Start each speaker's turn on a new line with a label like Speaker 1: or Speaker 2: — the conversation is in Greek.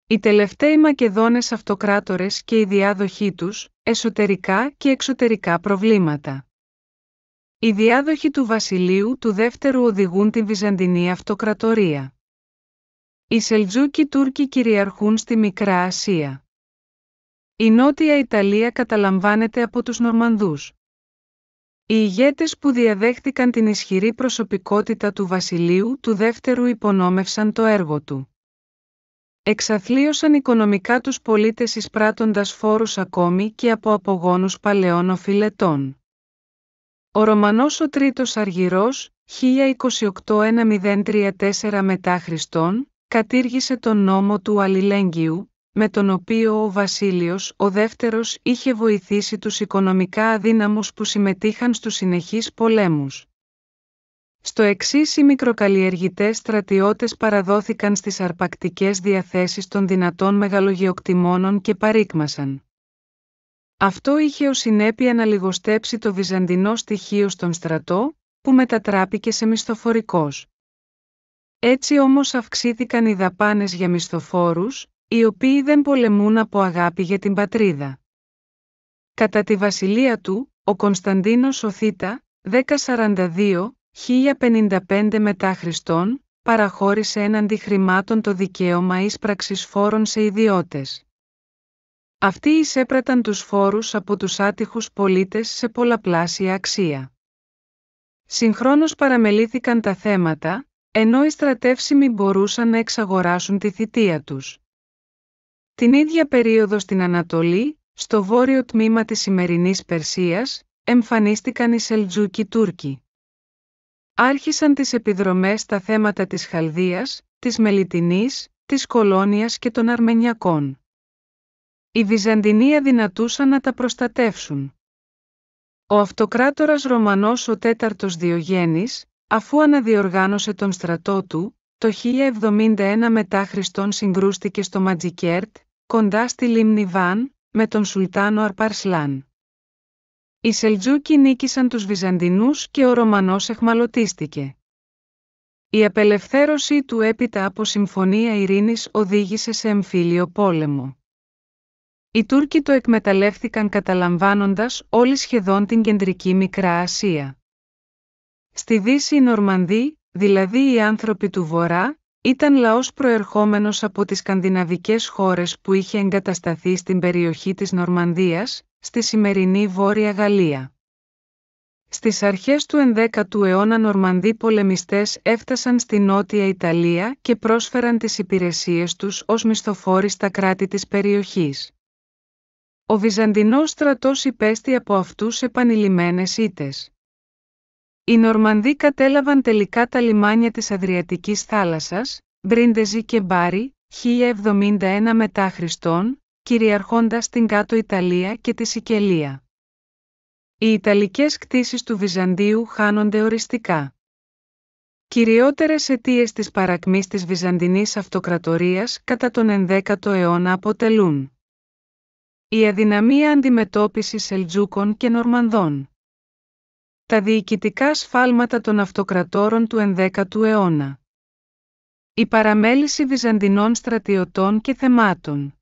Speaker 1: Οι τελευταίοι Μακεδόνες αυτοκράτορες και οι διάδοχοί τους, εσωτερικά και εξωτερικά προβλήματα. Οι διάδοχοι του βασιλείου του δεύτερου οδηγούν την Βυζαντινή Αυτοκρατορία. Οι Σελτζούκοι Τούρκοι κυριαρχούν στη Μικρά Ασία. Η Νότια Ιταλία καταλαμβάνεται από τους Νορμανδούς. Οι ηγέτες που διαδέχτηκαν την ισχυρή προσωπικότητα του βασιλείου του δεύτερου υπονόμευσαν το έργο του. Εξαθλίωσαν οικονομικά τους πολίτες εισπράττοντας φόρους ακόμη και από απογόνους παλαιών οφειλετών. Ο Ρωμανός ο Τρίτος Αργυρός, 1028-1034 μετά Χριστόν, κατήργησε τον νόμο του αλληλέγγυου, με τον οποίο ο Βασίλειος ο Δεύτερος είχε βοηθήσει τους οικονομικά αδύναμους που συμμετείχαν στους συνεχείς πολέμους. Στο εξής οι μικροκαλλιεργητές στρατιώτες παραδόθηκαν στις αρπακτικές διαθέσεις των δυνατών μεγαλογεοκτημόνων και παρήκμασαν. Αυτό είχε ως συνέπεια να λιγοστέψει το βυζαντινό στοιχείο στον στρατό, που μετατράπηκε σε μισθοφορικός. Έτσι όμως αυξήθηκαν οι δαπάνες για μισθοφόρους, οι οποίοι δεν πολεμούν από αγάπη για την πατρίδα. Κατά τη βασιλεία του, ο Κωνσταντίνος ο Θήτα, 1042-1055 μετά Χριστόν, παραχώρησε έναντι χρημάτων το δικαίωμα ίσπραξης φόρων σε ιδιώτες. Αυτοί εισέπραταν τους φόρους από τους άτυχους πολίτες σε πολλαπλάσια αξία. Συγχρόνως παραμελήθηκαν τα θέματα, ενώ οι στρατεύσιμοι μπορούσαν να εξαγοράσουν τη θητεία τους. Την ίδια περίοδο στην Ανατολή, στο βόρειο τμήμα της σημερινής Περσίας, εμφανίστηκαν οι Σελτζούκοι Τούρκοι. Άρχισαν τις επιδρομές στα θέματα της Χαλδίας, της Μελιτινής, της Κολόνιας και των Αρμενιακών. Οι Βυζαντινοί αδυνατούσαν να τα προστατεύσουν. Ο αυτοκράτορας Ρωμανός ο Τέταρτος Διογέννης, αφού αναδιοργάνωσε τον στρατό του, το 1071 μετά Χριστόν συγκρούστηκε στο Ματζικέρτ, κοντά στη λίμνη Βαν, με τον Σουλτάνο Αρπαρσλάν. Οι Σελτζούκοι νίκησαν τους Βυζαντινούς και ο Ρωμανός εχμαλωτίστηκε. Η απελευθέρωσή του έπειτα από συμφωνία ειρήνης οδήγησε σε εμφύλιο πόλεμο. Οι Τούρκοι το εκμεταλλεύτηκαν καταλαμβάνοντας όλη σχεδόν την κεντρική Μικρά Ασία. Στη Δύση οι Νορμανδοί, δηλαδή οι άνθρωποι του Βορρά, ήταν λαός προερχόμενος από τις σκανδιναβικές χώρες που είχε εγκατασταθεί στην περιοχή της Νορμανδίας, στη σημερινή Βόρεια Γαλλία. Στις αρχές του 11ου αιώνα Νορμανδοί πολεμιστές έφτασαν στη Νότια Ιταλία και πρόσφεραν τις υπηρεσίες τους ως μισθοφόροι στα κράτη της περιοχής. Ο Βυζαντινός στρατός υπέστη από αυτούς επανειλημμένες ήττες. Οι Νορμανδοί κατέλαβαν τελικά τα λιμάνια της Αδριατικής θάλασσας, Μπρίντεζι και Μπάρι, 1071 μετά Χριστόν, κυριαρχώντας την Κάτω Ιταλία και τη Σικελία. Οι Ιταλικές κτίσεις του Βυζαντίου χάνονται οριστικά. Κυριότερες αιτίες της παρακμής της Βυζαντινής Αυτοκρατορίας κατά τον 11ο αιώνα αποτελούν η αδυναμία αντιμετώπισης Σελτζούκων και Νορμανδών, τα διοικητικά σφάλματα των αυτοκρατόρων του 11ου αιώνα, η παραμέληση Βυζαντινών στρατιωτών και θεμάτων,